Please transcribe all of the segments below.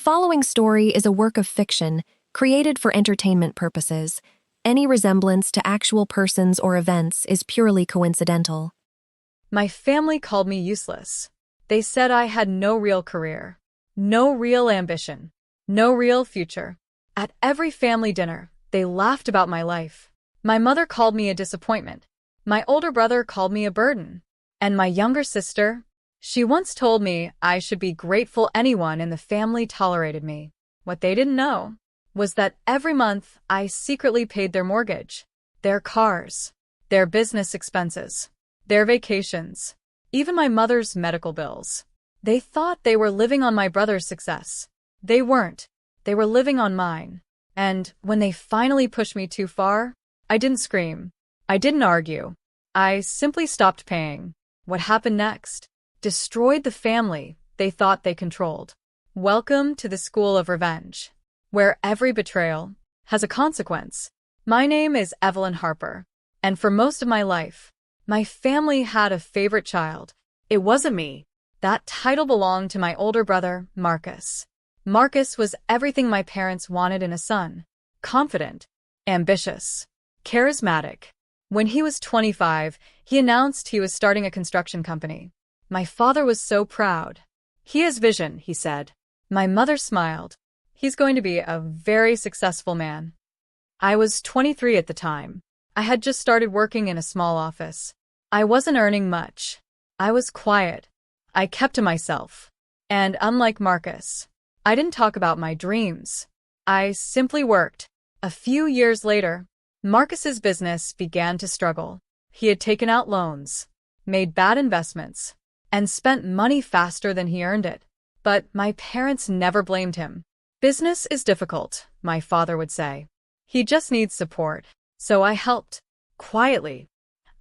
following story is a work of fiction created for entertainment purposes. Any resemblance to actual persons or events is purely coincidental. My family called me useless. They said I had no real career, no real ambition, no real future. At every family dinner, they laughed about my life. My mother called me a disappointment. My older brother called me a burden. And my younger sister, she once told me I should be grateful anyone in the family tolerated me. What they didn't know was that every month I secretly paid their mortgage, their cars, their business expenses, their vacations, even my mother's medical bills. They thought they were living on my brother's success. They weren't. They were living on mine. And when they finally pushed me too far, I didn't scream. I didn't argue. I simply stopped paying. What happened next destroyed the family they thought they controlled. Welcome to the school of revenge, where every betrayal has a consequence. My name is Evelyn Harper, and for most of my life, my family had a favorite child. It wasn't me. That title belonged to my older brother, Marcus. Marcus was everything my parents wanted in a son: confident, ambitious, charismatic. When he was 25, he announced he was starting a construction company. My father was so proud. He has vision, he said. My mother smiled. He's going to be a very successful man. I was 23 at the time. I had just started working in a small office. I wasn't earning much. I was quiet. I kept to myself. And unlike Marcus, I didn't talk about my dreams. I simply worked. A few years later, Marcus's business began to struggle. He had taken out loans, made bad investments, and spent money faster than he earned it. But my parents never blamed him. Business is difficult, my father would say. He just needs support. So I helped. Quietly.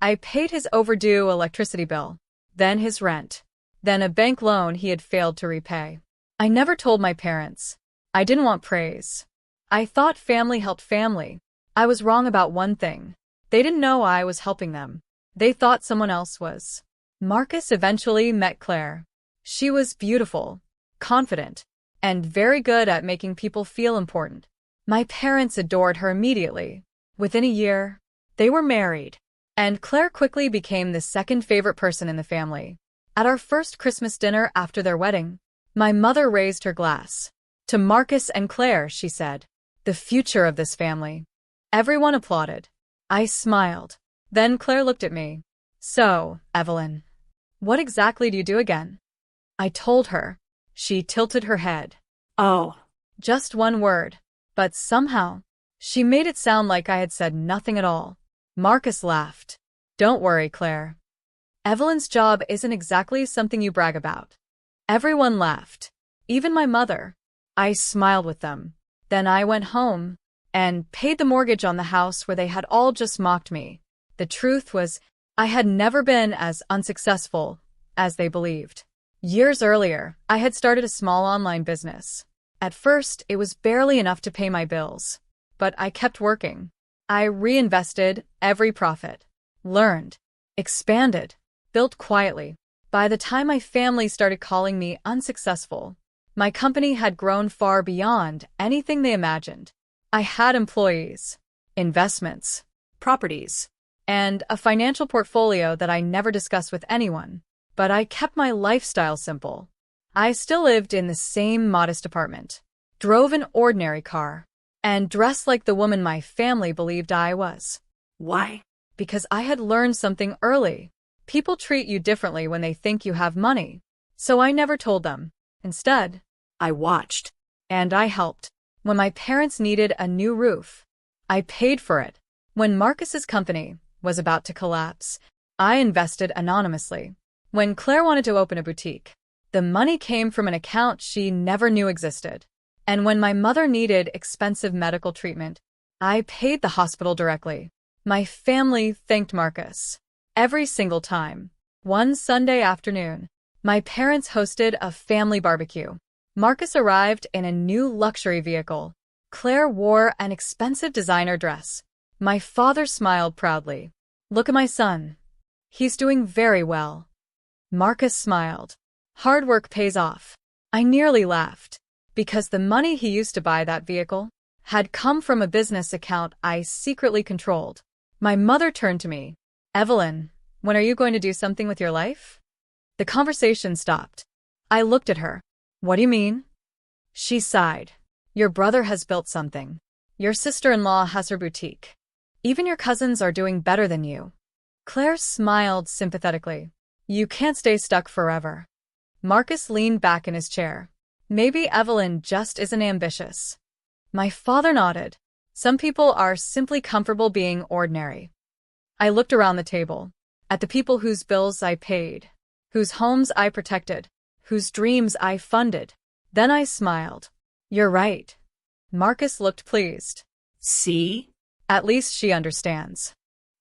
I paid his overdue electricity bill, then his rent, then a bank loan he had failed to repay. I never told my parents. I didn't want praise. I thought family helped family. I was wrong about one thing. They didn't know I was helping them. They thought someone else was. Marcus eventually met Claire. She was beautiful, confident, and very good at making people feel important. My parents adored her immediately. Within a year, they were married, and Claire quickly became the second favorite person in the family. At our first Christmas dinner after their wedding, my mother raised her glass. To Marcus and Claire, she said, the future of this family. Everyone applauded. I smiled. Then Claire looked at me. So, Evelyn, what exactly do you do again? I told her. She tilted her head. Oh, just one word. But somehow, she made it sound like I had said nothing at all. Marcus laughed. Don't worry, Claire. Evelyn's job isn't exactly something you brag about. Everyone laughed. Even my mother. I smiled with them. Then I went home and paid the mortgage on the house where they had all just mocked me. The truth was, I had never been as unsuccessful as they believed. Years earlier, I had started a small online business. At first, it was barely enough to pay my bills. But I kept working. I reinvested every profit, learned, expanded, built quietly. By the time my family started calling me unsuccessful, my company had grown far beyond anything they imagined. I had employees, investments, properties, and a financial portfolio that I never discussed with anyone. But I kept my lifestyle simple. I still lived in the same modest apartment, drove an ordinary car, and dressed like the woman my family believed I was. Why? Because I had learned something early. People treat you differently when they think you have money. So I never told them. Instead, I watched. And I helped. When my parents needed a new roof, I paid for it. When Marcus's company was about to collapse, I invested anonymously. When Claire wanted to open a boutique, the money came from an account she never knew existed. And when my mother needed expensive medical treatment, I paid the hospital directly. My family thanked Marcus every single time. One Sunday afternoon, my parents hosted a family barbecue. Marcus arrived in a new luxury vehicle. Claire wore an expensive designer dress. My father smiled proudly. Look at my son. He's doing very well. Marcus smiled. Hard work pays off. I nearly laughed. because the money he used to buy that vehicle had come from a business account I secretly controlled. My mother turned to me. Evelyn, when are you going to do something with your life? The conversation stopped. I looked at her. What do you mean? She sighed. Your brother has built something. Your sister-in-law has her boutique. Even your cousins are doing better than you. Claire smiled sympathetically. You can't stay stuck forever. Marcus leaned back in his chair. Maybe Evelyn just isn't ambitious. My father nodded. Some people are simply comfortable being ordinary. I looked around the table, at the people whose bills I paid, whose homes I protected, whose dreams I funded. Then I smiled. You're right. Marcus looked pleased. See? At least she understands.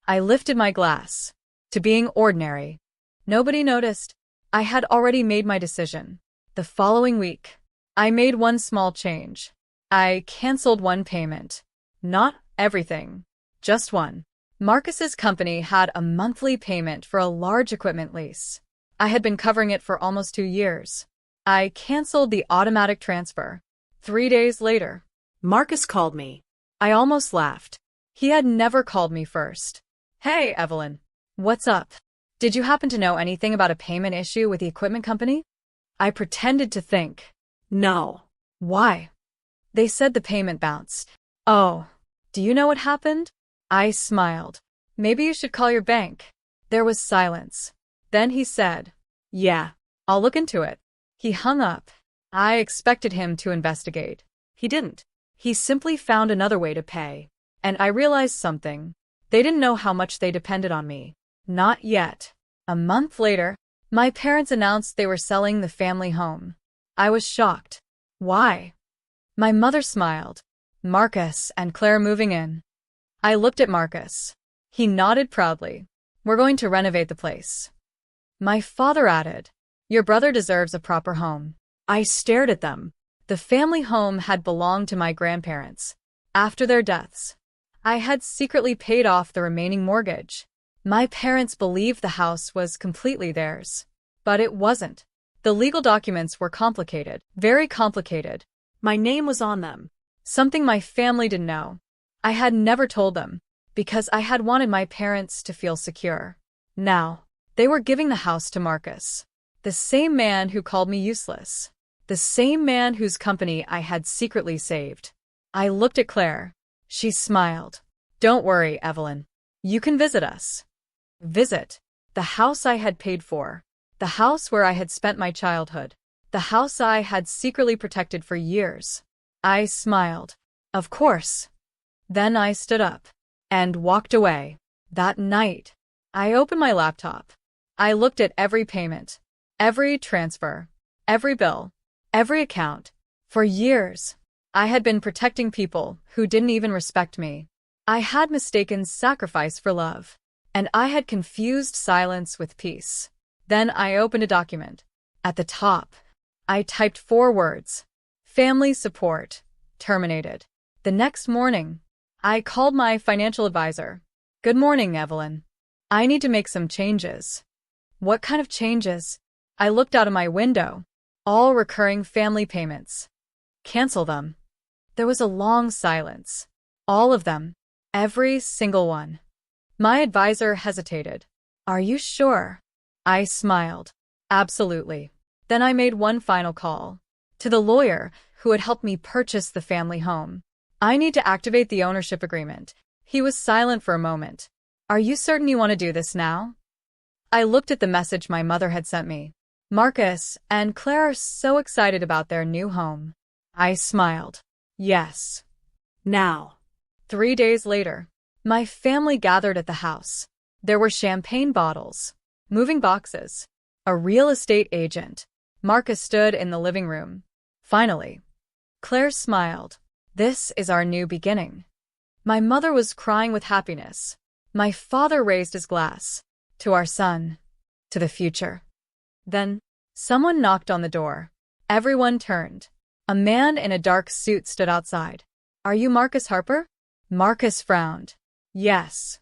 I lifted my glass. To being ordinary. Nobody noticed. I had already made my decision. The following week, I made one small change. I canceled one payment. Not everything. Just one. Marcus's company had a monthly payment for a large equipment lease. I had been covering it for almost 2 years. I canceled the automatic transfer. 3 days later, Marcus called me. I almost laughed. He had never called me first. Hey, Evelyn. What's up? Did you happen to know anything about a payment issue with the equipment company? I pretended to think. No. Why? They said the payment bounced. Oh, do you know what happened? I smiled. Maybe you should call your bank. There was silence. Then he said, yeah, I'll look into it. He hung up. I expected him to investigate. He didn't. He simply found another way to pay. And I realized something. They didn't know how much they depended on me. Not yet. A month later, my parents announced they were selling the family home. I was shocked. Why? My mother smiled. Marcus and Claire moving in. I looked at Marcus. He nodded proudly. We're going to renovate the place. My father added, your brother deserves a proper home. I stared at them. The family home had belonged to my grandparents. After their deaths, I had secretly paid off the remaining mortgage. My parents believed the house was completely theirs. But it wasn't. The legal documents were complicated, very complicated. My name was on them. Something my family didn't know. I had never told them, because I had wanted my parents to feel secure. Now, they were giving the house to Marcus, the same man who called me useless, the same man whose company I had secretly saved. I looked at Claire. She smiled. Don't worry, Evelyn. You can visit us. Visit. The house I had paid for. The house where I had spent my childhood. The house I had secretly protected for years. I smiled. Of course. Then I stood up and walked away. That night, I opened my laptop. I looked at every payment, every transfer, every bill, every account. For years, I had been protecting people who didn't even respect me. I had mistaken sacrifice for love, and I had confused silence with peace. Then I opened a document. At the top, I typed 4 words. Family support. Terminated. The next morning, I called my financial advisor. Good morning, Evelyn. I need to make some changes. What kind of changes? I looked out of my window. All recurring family payments. Cancel them. There was a long silence. All of them. Every single one. My advisor hesitated. Are you sure? I smiled. Absolutely. Then I made one final call. To the lawyer who had helped me purchase the family home. I need to activate the ownership agreement. He was silent for a moment. Are you certain you want to do this now? I looked at the message my mother had sent me. Marcus and Claire are so excited about their new home. I smiled. Yes. Now. 3 days later, my family gathered at the house. There were champagne bottles, moving boxes, a real estate agent. Marcus stood in the living room. Finally. Claire smiled. This is our new beginning. My mother was crying with happiness. My father raised his glass. To our son. To the future. Then, someone knocked on the door. Everyone turned. A man in a dark suit stood outside. Are you Marcus Harper? Marcus frowned. Yes.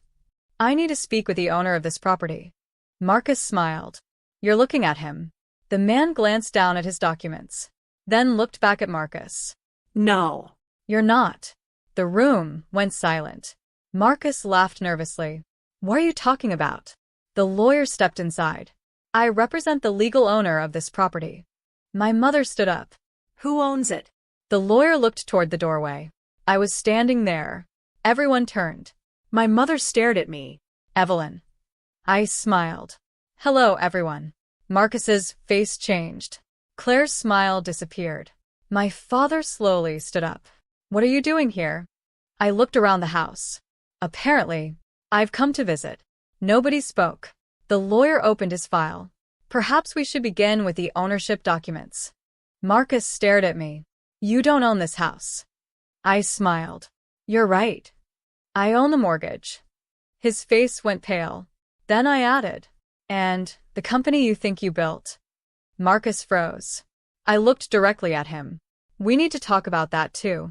I need to speak with the owner of this property. Marcus smiled. You're looking at him. The man glanced down at his documents. then looked back at Marcus. No. You're not. The room went silent. Marcus laughed nervously. What are you talking about? The lawyer stepped inside. I represent the legal owner of this property. My mother stood up. Who owns it? The lawyer looked toward the doorway. I was standing there. Everyone turned. My mother stared at me. Evelyn. I smiled. Hello, everyone. Marcus's face changed. Claire's smile disappeared. My father slowly stood up. What are you doing here? I looked around the house. Apparently, I've come to visit. Nobody spoke. The lawyer opened his file. Perhaps we should begin with the ownership documents. Marcus stared at me. You don't own this house. I smiled. You're right. I own the mortgage. His face went pale. Then I added, and the company you think you built. Marcus froze. I looked directly at him. We need to talk about that too.